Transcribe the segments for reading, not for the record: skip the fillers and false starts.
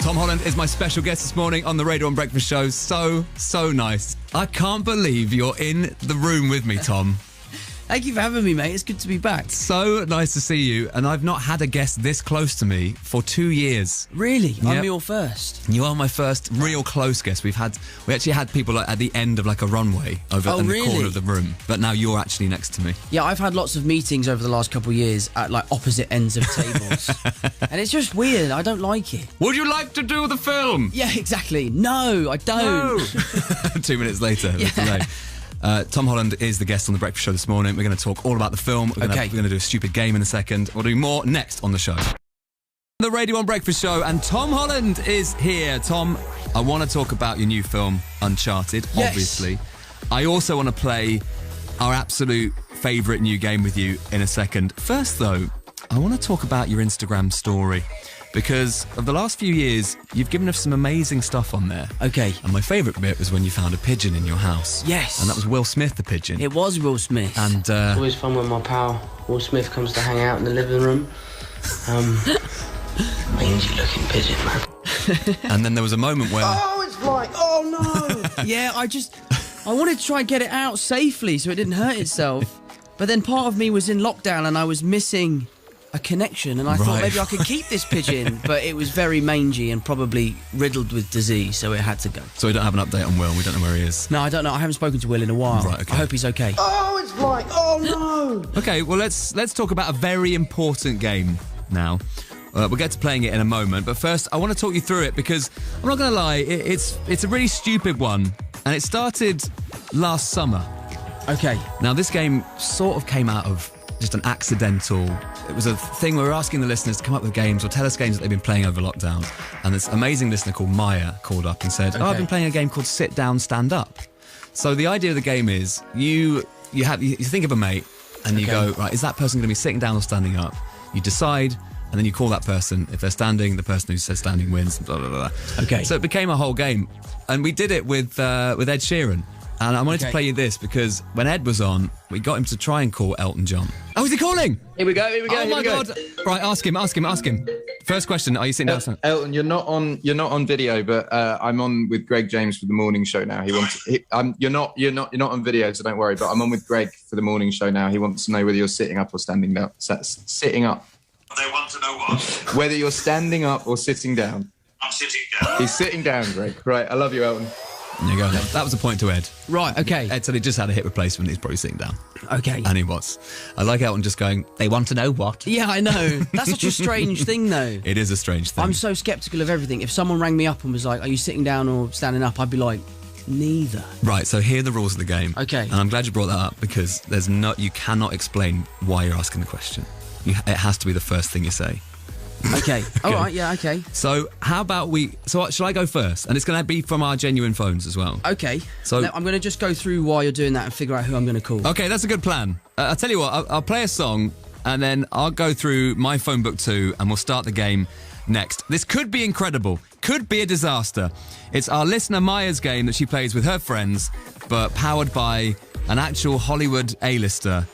Tom Holland is my special guest this morning on the Radio 1 Breakfast Show. So nice. I can't believe you're in the room with me, Tom. Thank you for having me, mate. It's good to be back. So nice to see you. And I've not had a guest this close to me for 2 years. Really? Yep. I'm your first. You are my first real close guest. We actually had people at the end of like a runway over in the corner of the room. But now you're actually next to me. Yeah, I've had lots of meetings over the last couple of years at like opposite ends of tables. And it's just weird. I don't like it. Would you like to do the film? Yeah, exactly. No, I don't. No. 2 minutes later. Yeah. Tom Holland is the guest on The Breakfast Show this morning. We're going to talk all about the film. We're going to do a stupid game in a second. We'll do more next on the show. The Radio 1 Breakfast Show, and Tom Holland is here. Tom, I want to talk about your new film, Uncharted, obviously. I also want to play our absolute favourite new game with you in a second. First, though, I want to talk about your Instagram story. Because of the last few years, you've given us some amazing stuff on there. Okay. And my favourite bit was when you found a pigeon in your house. Yes. And that was Will Smith, the pigeon. It was Will Smith. And always fun when my pal Will Smith comes to hang out in the living room. Mangy looking pigeon, man. And then there was a moment where... Oh, it's like, oh no! Yeah, I wanted to try and get it out safely so it didn't hurt itself. But then part of me was in lockdown and I was missing a connection, and I thought maybe I could keep this pigeon, but it was very mangy and probably riddled with disease, so it had to go. So we don't have an update on Will. We don't know where he is. No, I don't know. I haven't spoken to Will in a while. Right, okay. I hope he's okay. Oh, it's like, oh no! Okay, well let's talk about a very important game now. We'll get to playing it in a moment, but first I want to talk you through it because I'm not going to lie, it's a really stupid one, and it started last summer. Okay. Now this game sort of came out of just an accidental. It was a thing where we were asking the listeners to come up with games or tell us games that they've been playing over lockdown. And this amazing listener called Maya called up and said, I've been playing a game called Sit Down, Stand Up. So the idea of the game is you think of a mate and you go, right, is that person going to be sitting down or standing up? You decide, and then you call that person. If they're standing, the person who says standing wins, blah, blah, blah. Okay. So it became a whole game. And we did it with Ed Sheeran. And I wanted to play you this because when Ed was on, we got him to try and call Elton John. Oh, is he calling? Here we go. Oh my God! Right, ask him. First question: are you sitting down? Elton, you're not on video, but I'm on with Greg James for the morning show now. You're not on video, so don't worry. But I'm on with Greg for the morning show now. He wants to know whether you're sitting up or standing down. Sitting up. They want to know what? Whether you're standing up or sitting down. I'm sitting down. He's sitting down, Greg. Right, I love you, Elton. There you go. That was a point to Ed. Right, okay. Ed said he just had a hip replacement. He's probably sitting down. Okay. And he was. I like Elton just going, they want to know what? Yeah, I know. That's such a strange thing, though. It is a strange thing. I'm so sceptical of everything. If someone rang me up and was like, are you sitting down or standing up? I'd be like, neither. Right, so here are the rules of the game. Okay. And I'm glad you brought that up because you cannot explain why you're asking the question. It has to be the first thing you say. Okay. All right, yeah, okay. So how about shall I go first? And it's going to be from our genuine phones as well. Okay. So now, I'm going to just go through why you're doing that and figure out who I'm going to call. Okay, that's a good plan. I'll tell you what, I'll play a song and then I'll go through my phone book too and we'll start the game next. This could be incredible, could be a disaster. It's our listener Maya's game that she plays with her friends, but powered by an actual Hollywood A-lister,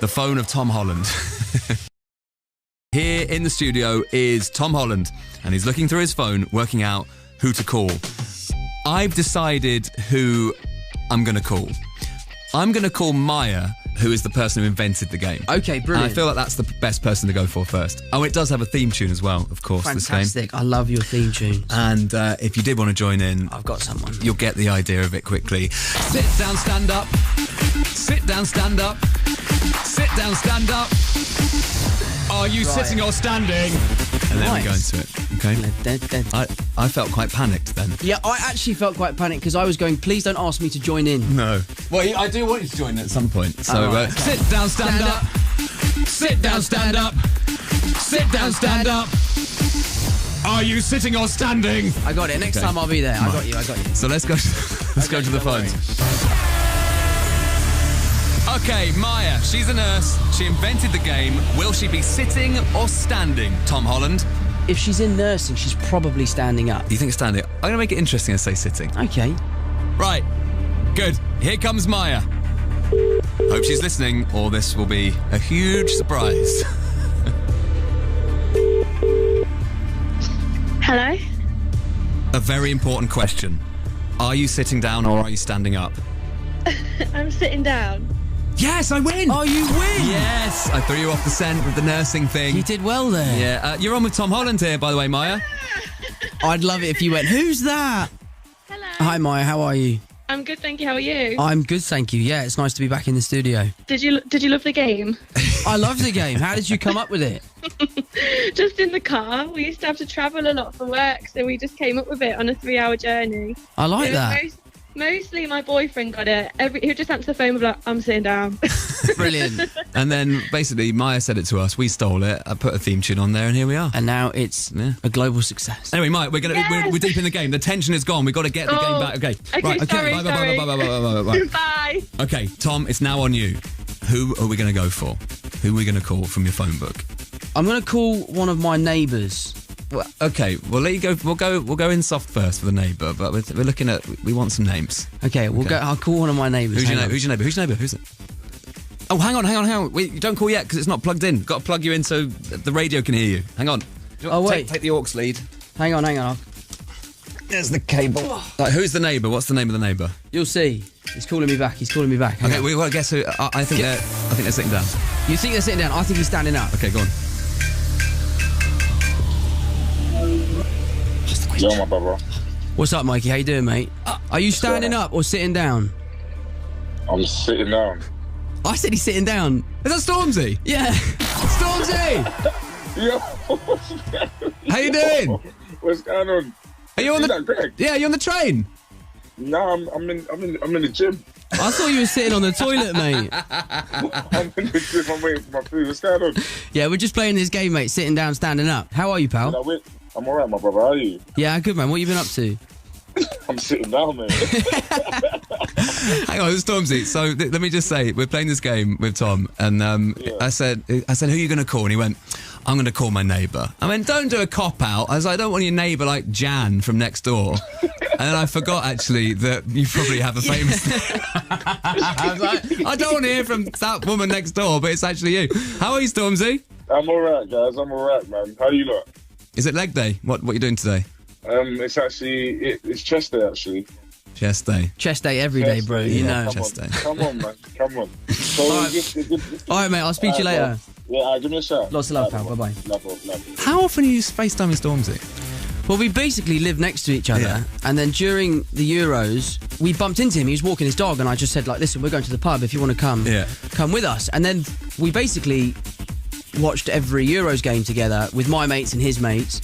the phone of Tom Holland. Here in the studio is Tom Holland, and he's looking through his phone, working out who to call. I've decided who I'm going to call. I'm going to call Maya, who is the person who invented the game. Okay, brilliant. And I feel like that's the best person to go for first. Oh, it does have a theme tune as well, of course, Fantastic. this game. I love your theme tunes. And if you did want to join in... I've got someone. You'll get the idea of it quickly. Sit down, stand up. Sit down, stand up. Sit down, stand up. Are you sitting or standing? And then we go into it, okay? I felt quite panicked then. Yeah, I actually felt quite panicked because I was going, please don't ask me to join in. No. Well, I do want you to join at some point. So, sit down, stand up. Sit down, stand up. Sit down, stand up. Are you sitting or standing? I got it. Next time I'll be there. I got you. So let's go to the phones. Okay, Maya, she's a nurse. She invented the game. Will she be sitting or standing, Tom Holland? If she's in nursing, she's probably standing up. You think standing? I'm going to make it interesting and say sitting. Okay. Right. Good. Here comes Maya. Hope she's listening, or this will be a huge surprise. Hello? A very important question. Are you sitting down or are you standing up? I'm sitting down. Yes, I win! Oh, you win! Yes, I threw you off the scent with the nursing thing. You did well there. Yeah, you're on with Tom Holland here, by the way, Maya. I'd love it if you went, who's that? Hello. Hi, Maya, how are you? I'm good, thank you. How are you? I'm good, thank you. Yeah, it's nice to be back in the studio. Did you love the game? I love the game. How did you come up with it? Just in the car. We used to have to travel a lot for work, so we just came up with it on a 3-hour journey. I like It was that. Mostly my boyfriend got it. He'll just answer the phone and be like, I'm sitting down. Brilliant. And then basically Maya said it to us. We stole it. I put a theme tune on there, and here we are. And now it's a global success. Anyway, Maya, we're deep in the game. The tension is gone. We've got to get the game back. Okay. Okay, sorry. Bye. Bye. Okay, Tom, it's now on you. Who are we going to go for? Who are we going to call from your phone book? I'm going to call one of my neighbours. Well, okay, we'll let you go. We'll go in soft first for the neighbour, but we're looking at. We want some names. Okay, I'll call one of my neighbours. Who's your neighbour? Who's it? Oh, hang on. Wait, you don't call yet because it's not plugged in. Got to plug you in so the radio can hear you. Hang on. Oh, wait. Take the aux lead. Hang on. There's the cable. Right, who's the neighbour? What's the name of the neighbour? You'll see. He's calling me back. Hang Okay, on. we got to guess who. I think they're sitting down. You think they're sitting down? I think he's standing up. Okay, go on. Yo, my brother. What's up, Mikey? How you doing, mate? Are you standing up or sitting down? I'm sitting down. I said he's sitting down. Is that Stormzy? Yeah. Stormzy! Yo, How you doing? what's going on? Are you on Is that Greg? Yeah, you on the train? No, I'm in the gym. I thought you were sitting on the toilet, mate. I'm in the gym. I'm waiting for my food. What's going on? Yeah, we're just playing this game, mate. Sitting down, standing up. How are you, pal? Did I win? I'm alright, my brother. How are you? Yeah, good, man. What you been up to? I'm sitting down, man. Hang on, it's Stormzy. So let me just say, we're playing this game with Tom, and I said, who are you going to call? And he went, I'm going to call my neighbour. I went, don't do a cop out. I was like, I don't want your neighbour like Jan from next door. And then I forgot actually that you probably have a famous. I was like, I don't want to hear from that woman next door, but it's actually you. How are you, Stormzy? I'm alright, guys. I'm alright, man. How you lot? Is it leg day? What are you doing today? It's actually it's chest day actually. Chest day. Chest day every day, bro. Chest day, You yeah, know. Chest day. Come on, man. Come on. So All right, mate. I'll speak to you later. Yeah, give me a shout. Lots of love, pal. Bye-bye. Love. How often are you FaceTiming Stormzy? Well, we basically live next to each other, Yeah. and then during the Euros, we bumped into him. He was walking his dog, and I just said, like, listen, we're going to the pub. If you want to come, come with us. And then we basically watched every Euros game together with my mates and his mates,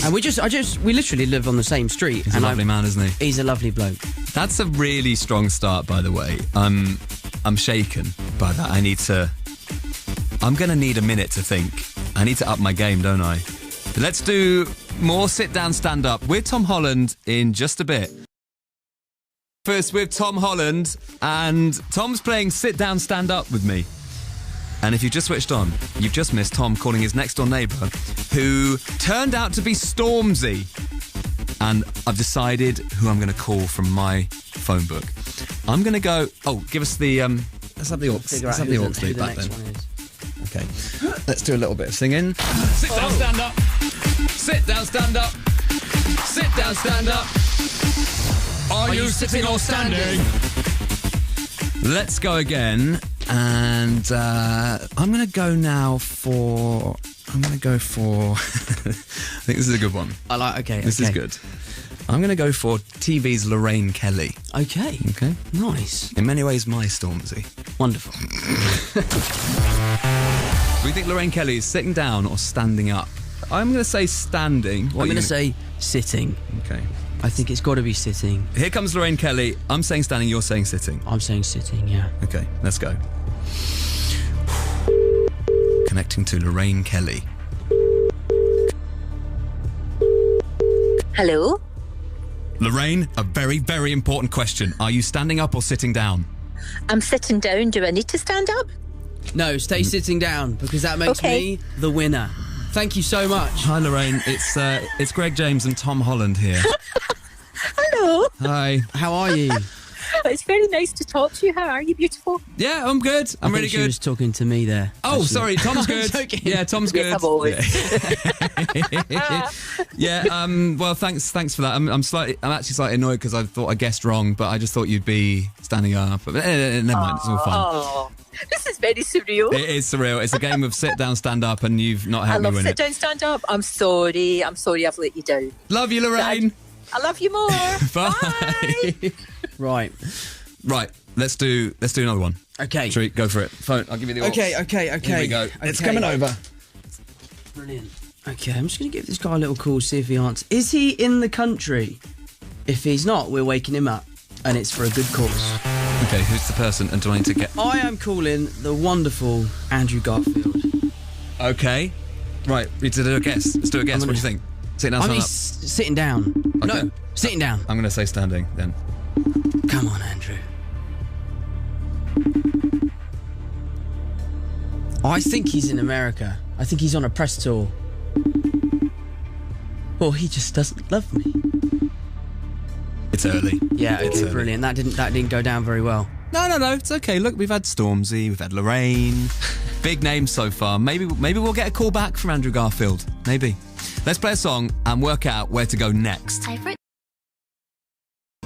and we literally live on the same street. He's a lovely man, isn't he? He's a lovely bloke. That's a really strong start, by the way. I'm shaken by that. I'm going to need a minute to think. I need to up my game, don't I? Let's do more sit down, stand up with Tom Holland in just a bit. First with Tom Holland, and Tom's playing sit down, stand up with me. And if you just switched on, you've just missed Tom calling his next door neighbour, who turned out to be Stormzy. And I've decided who I'm going to call from my phone book. I'm going to go. Oh, give us the. Let's have the aux. Let's have the aux lead back then. Okay. Let's do a little bit of singing. Sit down, stand up. Sit down, stand up. Sit down, stand up. Are you sitting or standing? Let's go again. And I'm going to go now for. I think this is a good one. This is good. I'm going to go for TV's Lorraine Kelly. Okay. Nice. In many ways, my Stormzy. Wonderful. Do we think Lorraine Kelly is sitting down or standing up? I'm going to say standing. I'm going to say sitting. Okay. I think it's got to be sitting. Here comes Lorraine Kelly. I'm saying standing, you're saying sitting. I'm saying sitting, yeah. Okay, let's go. Connecting to Lorraine Kelly. Hello? Lorraine, a very, very important question. Are you standing up or sitting down? I'm sitting down. Do I need to stand up? No, stay sitting down, because that makes me the winner. Thank you so much. Hi, Lorraine. It's Greg James and Tom Holland here. Hello. Hi. How are you? But it's very nice to talk to you. How are you, beautiful? Yeah, I'm good. I'm really She good. was talking to me there. Oh, actually. sorry, Tom's good. Joking. Yeah, Tom's good. Yes, I'm always. Yeah. Well, thanks for that. I'm actually slightly annoyed because I thought I guessed wrong, but I just thought you'd be standing up. But never mind, it's all fine. Oh, this is very surreal. It is surreal. It's a game of sit down, stand up, and you've not I helped me love win sit it. down, stand up. I'm sorry I've let you down. Love you, Lorraine. I love you more. Bye. Right. Right. Let's do another one. Okay. Shall we go for it? Phone. I'll give you the. Okay. Here we go. It's Okay. coming over. Brilliant. Okay, I'm just going to give this guy a little call, see if he answers. Is he in the country? If he's not, we're waking him up, and it's for a good cause. Okay, who's the person, and do I need to get? I am calling the wonderful Andrew Garfield. Okay. Right. We need to do a guess. Let's do a guess. What do you think? Sitting down, I mean, stand up. sitting down. Okay. No, sitting down. I'm going to say standing then. Come on, Andrew. I think he's in America. I think he's on a press tour. Or he just doesn't love me. It's early. Yeah, It's okay, early. brilliant. That didn't go down very well. No. It's okay. Look, we've had Stormzy, we've had Lorraine. Big names so far. Maybe we'll get a call back from Andrew Garfield. Maybe. Let's play a song and work out where to go next.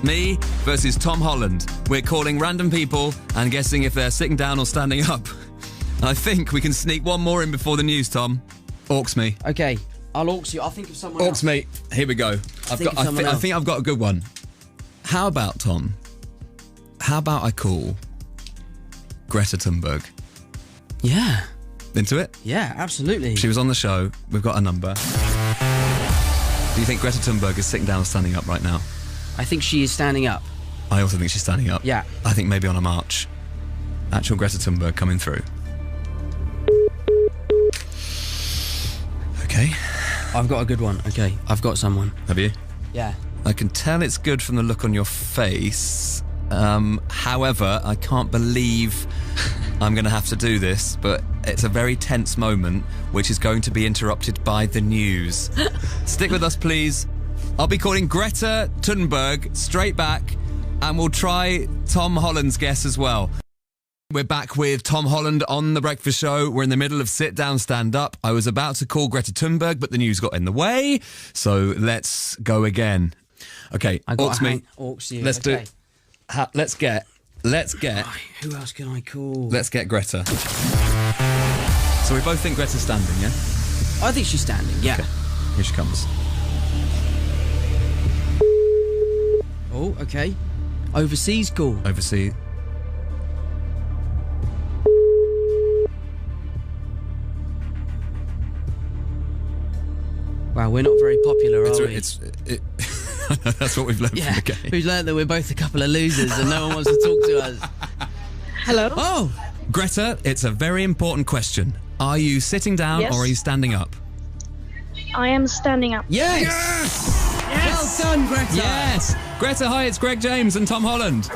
Me versus Tom Holland. We're calling random people and guessing if they're sitting down or standing up. I think we can sneak one more in before the news, Tom. Orcs me. Okay, I'll aux you. I'll think of someone else. Orcs me. Here we go. I think I've got a good one. How about, Tom? How about I call Greta Thunberg? Yeah. Into it? Yeah, absolutely. She was on the show. We've got a number. Do you think Greta Thunberg is sitting down or standing up right now? I think she is standing up. I also think she's standing up. Yeah. I think maybe on a march. Actual Greta Thunberg coming through. Okay. I've got a good one. Okay, I've got someone. Have you? Yeah. I can tell it's good from the look on your face. However, I can't believe I'm going to have to do this, but it's a very tense moment, which is going to be interrupted by the news. Stick with us, please. I'll be calling Greta Thunberg straight back, and we'll try Tom Holland's guess as well. We're back with Tom Holland on The Breakfast Show. We're in the middle of Sit Down, Stand Up. I was about to call Greta Thunberg, but the news got in the way, so let's go again. Okay, aux me. Aux you. Let's okay. Let's get. Right, who else can I call? Let's get Greta. So we both think Greta's standing, yeah? I think she's standing. Yeah. Okay. Here she comes. Oh, okay. Overseas call. Overseas. Wow, we're not very popular, are we? That's what we've learned yeah. from the game. We've learned that we're both a couple of losers and no one wants to talk to us. Hello? Oh! Greta, it's a very important question. Are you sitting down Yes. or are you standing up? I am standing up. Yes! Yes! Well done, Greta! Yes! Greta, hi, it's Greg James and Tom Holland.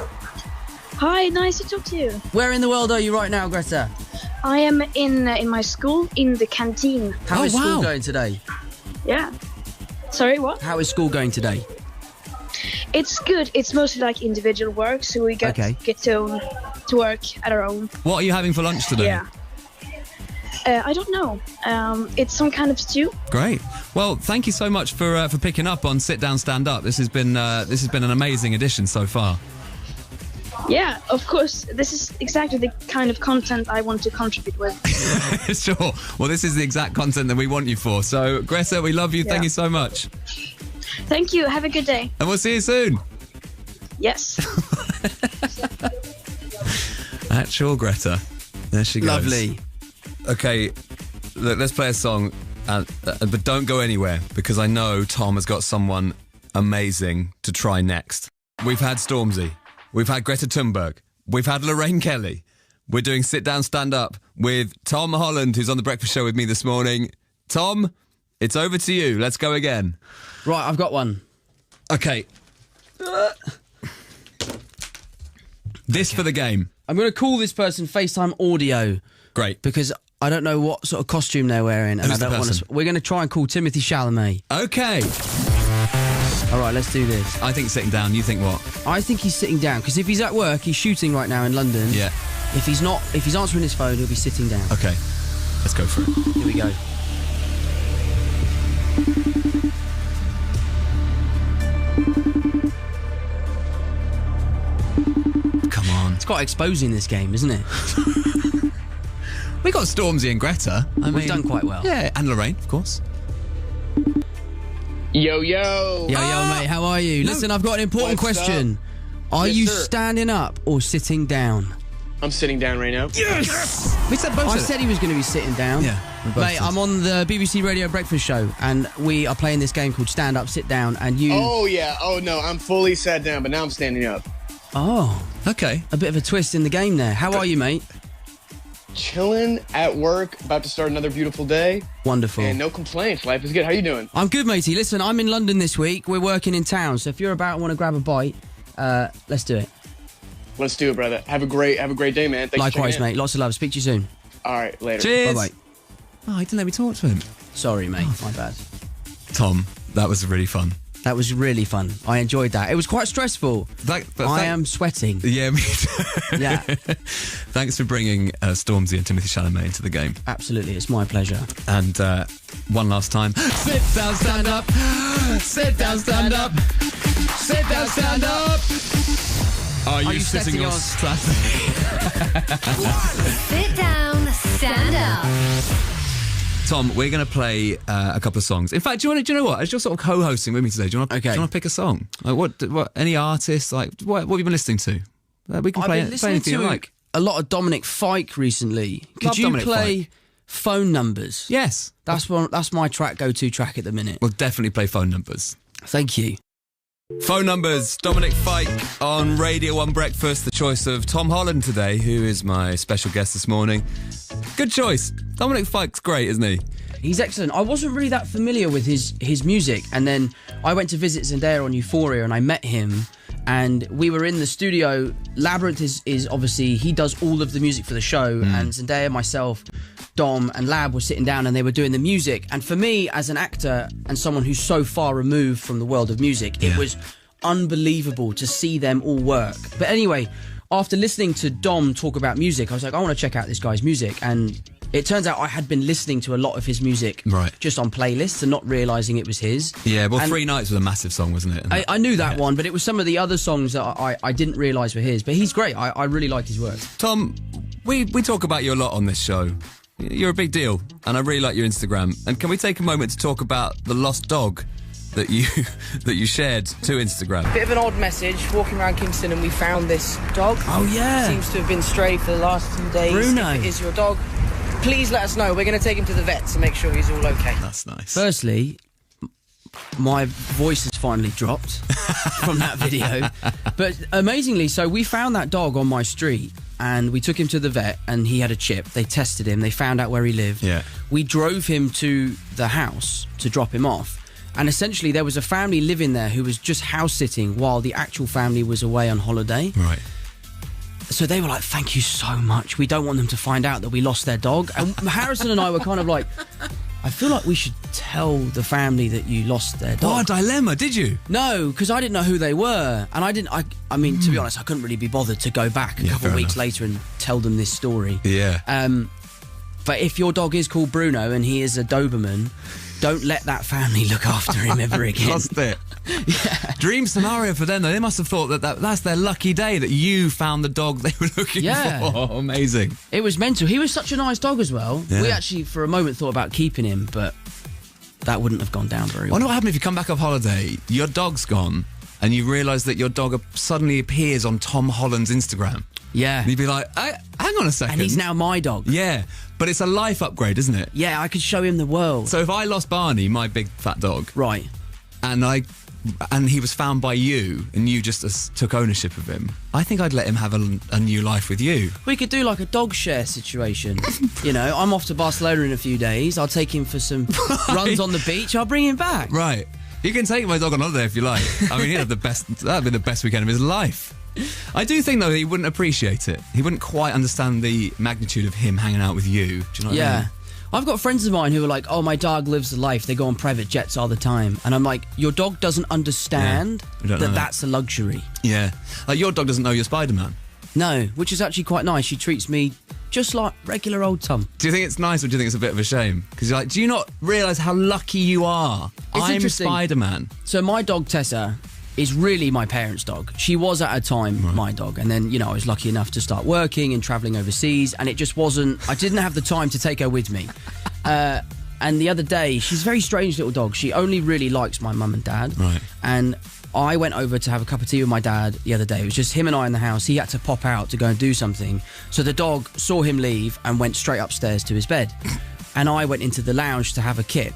Hi, nice to talk to you. Where in the world are you right now, Greta? I am in my school, in the canteen. How is school wow. going today? Yeah. Sorry, what? How is school going today? It's good. It's mostly like individual work, so we get to work at our own. What are you having for lunch today? Yeah. I don't know. It's some kind of stew. Great. Well, thank you so much for picking up on Sit Down, Stand Up. This has been an amazing edition so far. Yeah, of course. This is exactly the kind of content I want to contribute with. Sure. Well, this is the exact content that we want you for. So, Greta, we love you. Yeah. Thank you so much. Thank you. Have a good day. And we'll see you soon. Yes. Actual Greta. There she goes. Lovely. Okay, look, let's play a song, but don't go anywhere because I know Tom has got someone amazing to try next. We've had Stormzy. We've had Greta Thunberg. We've had Lorraine Kelly. We're doing Sit Down, Stand Up with Tom Holland, who's on The Breakfast Show with me this morning. Tom, it's over to you. Let's go again. Right, I've got one. Okay. This for the game. I'm going to call this person FaceTime audio Great. because I don't know what sort of costume they're wearing, and Who's I the don't want person? to. We're going to try and call Timothee Chalamet. Okay. All right, right, let's do this. I think sitting down. You think what? I think he's sitting down, because if he's at work, he's shooting right now in London. Yeah. If he's answering his phone, he'll be sitting down. Okay, let's go for it. Here we go. Come on. It's quite exposing, this game, isn't it? We got Stormzy and Greta. We've done quite well. Yeah, and Lorraine, of course. Yo. Yo, mate, how are you? Listen, I've got an important What's question. Are Yes, you sir. standing up or sitting down? I'm sitting down right now. Yes! We said both. I said he was going to be sitting down. Yeah, we both Mate, did. I'm on the BBC Radio Breakfast Show, and we are playing this game called Stand Up, Sit Down, and you... Oh, yeah. Oh, no. I'm fully sat down, but now I'm standing up. Oh, Okay. a bit of a twist in the game there. How are you, mate? Chilling at work, about to start another beautiful day, Wonderful. and no complaints. Life is good. How you doing? I'm good, matey. Listen, I'm in London this week. We're working in town, so if you're about and want to grab a bite, let's do it. Let's do it, brother. Have a great day, man. Thanks for Likewise, checking in. mate. Lots of love. Speak to you soon. All right, later. Cheers. Bye-bye. Oh, he didn't let me talk to him. Sorry, mate. My bad. Tom, that was really fun. That was really fun. I enjoyed that. It was quite stressful. I am sweating. Yeah, me too. Yeah. Thanks for bringing Stormzy and Timothee Chalamet into the game. Absolutely. It's my pleasure. And one last time. Sit down, stand up. Sit down, stand up. Sit down, stand up. Are you sitting or standing? Sit down, stand up. Tom, we're going to play a couple of songs. In fact, do you know what? As you're sort of co-hosting with me today, do you want to pick a song? Like what? Any artists? Like what have you been listening to? We can play anything you like. A lot of Dominic Fike recently. Could you Dominic play Fike. Phone Numbers? Yes. That's my go-to track at the minute. We'll definitely play Phone Numbers. Thank you. Phone Numbers, Dominic Fike on Radio 1 Breakfast, the choice of Tom Holland today, who is my special guest this morning. Good choice. Dominic Fike's great, isn't he? He's excellent. I wasn't really that familiar with his music, and then I went to visit Zendaya on Euphoria, and I met him, and we were in the studio. Labyrinth is obviously, he does all of the music for the show, and Zendaya, myself, Dom and Lab were sitting down and they were doing the music. And for me, as an actor and someone who's so far removed from the world of music, it was unbelievable to see them all work. But anyway, after listening to Dom talk about music, I was like, I want to check out this guy's music. And it turns out I had been listening to a lot of his music just on playlists and not realising it was his. Yeah, well, and 3 Nights was a massive song, wasn't it? I knew that one, but it was some of the other songs that I didn't realise were his. But he's great. I really liked his work. Tom, we talk about you a lot on this show. You're a big deal, and I really like your Instagram. And can we take a moment to talk about the lost dog that you shared to Instagram? Bit of an odd message, walking around Kingston and we found this dog. Oh, yeah. Seems to have been stray for the last few days. Bruno. If it is your dog, please let us know. We're going to take him to the vet to make sure he's all okay. That's nice. Firstly, my voice has finally dropped from that video. But amazingly, so we found that dog on my street and we took him to the vet and he had a chip. They tested him. They found out where he lived. Yeah. We drove him to the house to drop him off. And essentially there was a family living there who was just house sitting while the actual family was away on holiday. Right. So they were like, thank you so much. We don't want them to find out that we lost their dog. And Harrison and I were kind of like, I feel like we should tell the family that you lost their dog. What a dilemma, did you? No, because I didn't know who they were. And I mean, to be honest, I couldn't really be bothered to go back a couple of weeks later and tell them this story. Yeah. But if your dog is called Bruno and he is a Doberman, don't let that family look after him ever again. Lost it. Dream scenario for them, though. They must have thought that's their lucky day that you found the dog they were looking for. Amazing. It was mental. He was such a nice dog as well. Yeah. We actually, for a moment, thought about keeping him, but that wouldn't have gone down very I well. wonder what happened if you come back off holiday, your dog's gone, and you realise that your dog suddenly appears on Tom Holland's Instagram. Yeah. And you'd be like, hang on a second. And he's now my dog. Yeah. But it's a life upgrade, isn't it? Yeah, I could show him the world. So if I lost Barney, my big fat dog, right, and he was found by you, and you just took ownership of him, I think I'd let him have a new life with you. We could do like a dog share situation. You know, I'm off to Barcelona in a few days. I'll take him for some runs on the beach. I'll bring him back. Right. You can take my dog on holiday if you like. I mean, that'd be the best weekend of his life. I do think, though, that he wouldn't appreciate it. He wouldn't quite understand the magnitude of him hanging out with you. Do you know what I mean? I've got friends of mine who are like, oh, my dog lives the life. They go on private jets all the time. And I'm like, your dog doesn't understand that's a luxury. Yeah. Your dog doesn't know you're Spider-Man. No, which is actually quite nice. She treats me just like regular old Tom. Do you think it's nice or do you think it's a bit of a shame? Because you're like, do you not realise how lucky you are? I'm Spider-Man. So my dog, Tessa, is really my parents' dog. She was at a time my dog, and then, I was lucky enough to start working and travelling overseas, and it just wasn't... I didn't have the time to take her with me. And the other day, she's a very strange little dog. She only really likes my mum and dad. Right. And I went over to have a cup of tea with my dad the other day. It was just him and I in the house. He had to pop out to go and do something. So the dog saw him leave and went straight upstairs to his bed. And I went into the lounge to have a kip.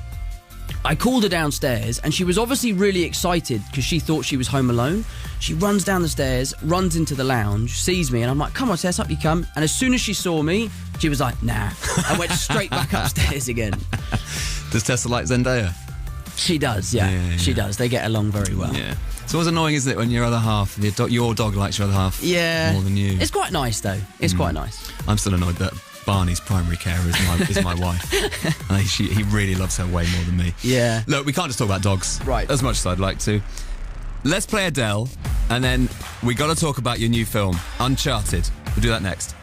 I called her downstairs, and she was obviously really excited because she thought she was home alone. She runs down the stairs, runs into the lounge, sees me, and I'm like, come on, Tess, up you come. And as soon as she saw me, she was like, nah. I went straight back upstairs again. Does Tessa like Zendaya? She does, yeah. She does. They get along very well. Yeah. It's always annoying, isn't it, when your other half, your dog likes your other half more than you. It's quite nice, though. It's quite nice. I'm still annoyed that Barney's primary carer is my wife. He really loves her way more than me. Yeah. Look, we can't just talk about dogs. Right. As much as I'd like to. Let's play Adele, and then we got to talk about your new film, Uncharted. We'll do that next.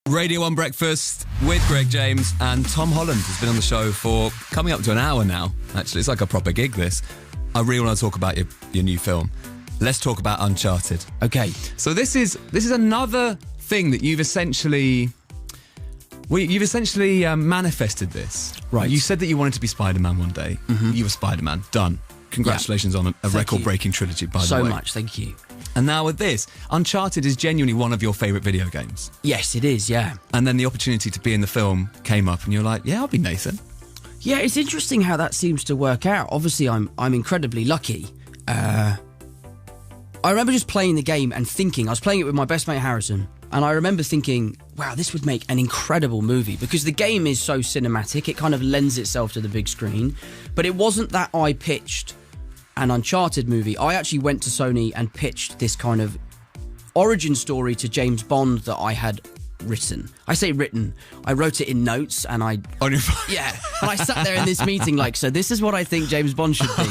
Radio 1 Breakfast with Greg James and Tom Holland has been on the show for coming up to an hour now. Actually, it's like a proper gig, this. I really want to talk about your new film. Let's talk about Uncharted. Okay. So this is another thing that you've essentially manifested this. Right. You said that you wanted to be Spider-Man one day. Mm-hmm. You were Spider-Man. Done. Congratulations on a record-breaking trilogy, by the way. So much, thank you. And now with this, Uncharted is genuinely one of your favourite video games. Yes, it is, yeah. And then the opportunity to be in the film came up, and you're like, yeah, I'll be Nathan. Yeah, it's interesting how that seems to work out. Obviously, I'm incredibly lucky. I remember just playing the game and thinking, I was playing it with my best mate Harrison, and I remember thinking, wow, this would make an incredible movie, because the game is so cinematic, it kind of lends itself to the big screen. But it wasn't that I pitched an Uncharted movie. I actually went to Sony and pitched this kind of origin story to James Bond that I had written. I say written. I wrote it in notes, and on your phone. Yeah. And I sat there in this meeting like, so this is what I think James Bond should be.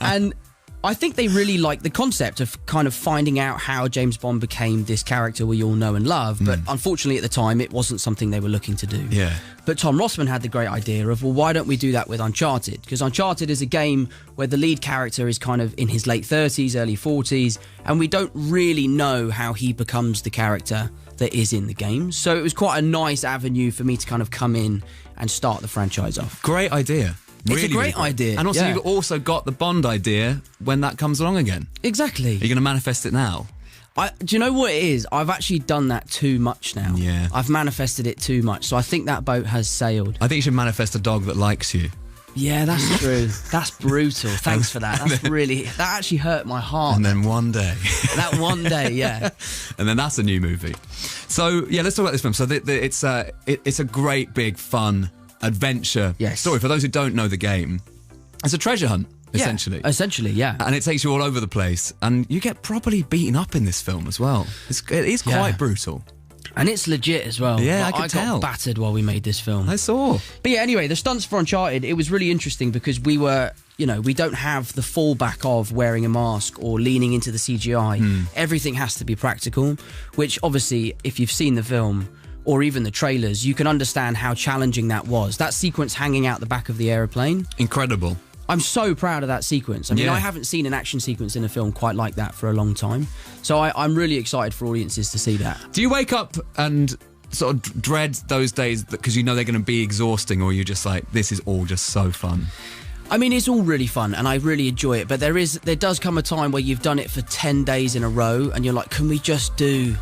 And I think they really like the concept of kind of finding out how James Bond became this character we all know and love. But unfortunately, at the time, it wasn't something they were looking to do. Yeah. But Tom Rossman had the great idea of, well, why don't we do that with Uncharted? Because Uncharted is a game where the lead character is kind of in his late 30s, early 40s, and we don't really know how he becomes the character that is in the game. So it was quite a nice avenue for me to kind of come in and start the franchise off. Great idea. It's a great idea. And also, you've also got the Bond idea when that comes along again. Exactly. You're going to manifest it now. Do you know what it is? I've actually done that too much now. Yeah. I've manifested it too much. So I think that boat has sailed. I think you should manifest a dog that likes you. Yeah, that's true. That's brutal. Thanks for that. That actually hurt my heart. And then one day. That one day, yeah. And then that's a new movie. So, yeah, let's talk about this film. So it's a great, big, fun adventure story. For those who don't know the game, it's a treasure hunt, essentially. Yeah, essentially, yeah. And it takes you all over the place, and you get properly beaten up in this film as well. It is quite brutal. And it's legit as well. Yeah, like, I could tell. I got battered while we made this film. I saw. But yeah, anyway, the stunts for Uncharted, it was really interesting because we were, we don't have the fallback of wearing a mask or leaning into the CGI. Everything has to be practical, which obviously, if you've seen the film or even the trailers, you can understand how challenging that was. That sequence hanging out the back of the aeroplane. Incredible. I'm so proud of that sequence. I mean, I haven't seen an action sequence in a film quite like that for a long time. So I'm really excited for audiences to see that. Do you wake up and sort of dread those days because you know they're going to be exhausting, or you're just like, this is all just so fun? I mean, it's all really fun and I really enjoy it, but there does come a time where you've done it for 10 days in a row and you're like, can we just do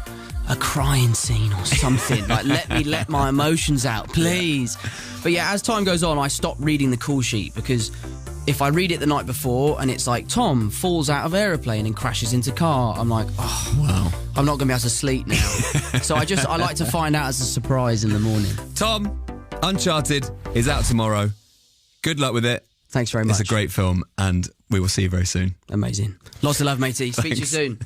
a crying scene or something? Like, let me let my emotions out, please. But yeah, as time goes on, I stop reading the call sheet, because if I read it the night before and it's like, Tom falls out of aeroplane and crashes into car, I'm like, oh, wow, I'm not going to be able to sleep now. So I like to find out as a surprise in the morning. Tom, Uncharted is out tomorrow. Good luck with it. Thanks very much. It's a great film, and we will see you very soon. Amazing. Lots of love, matey. Speak to you soon.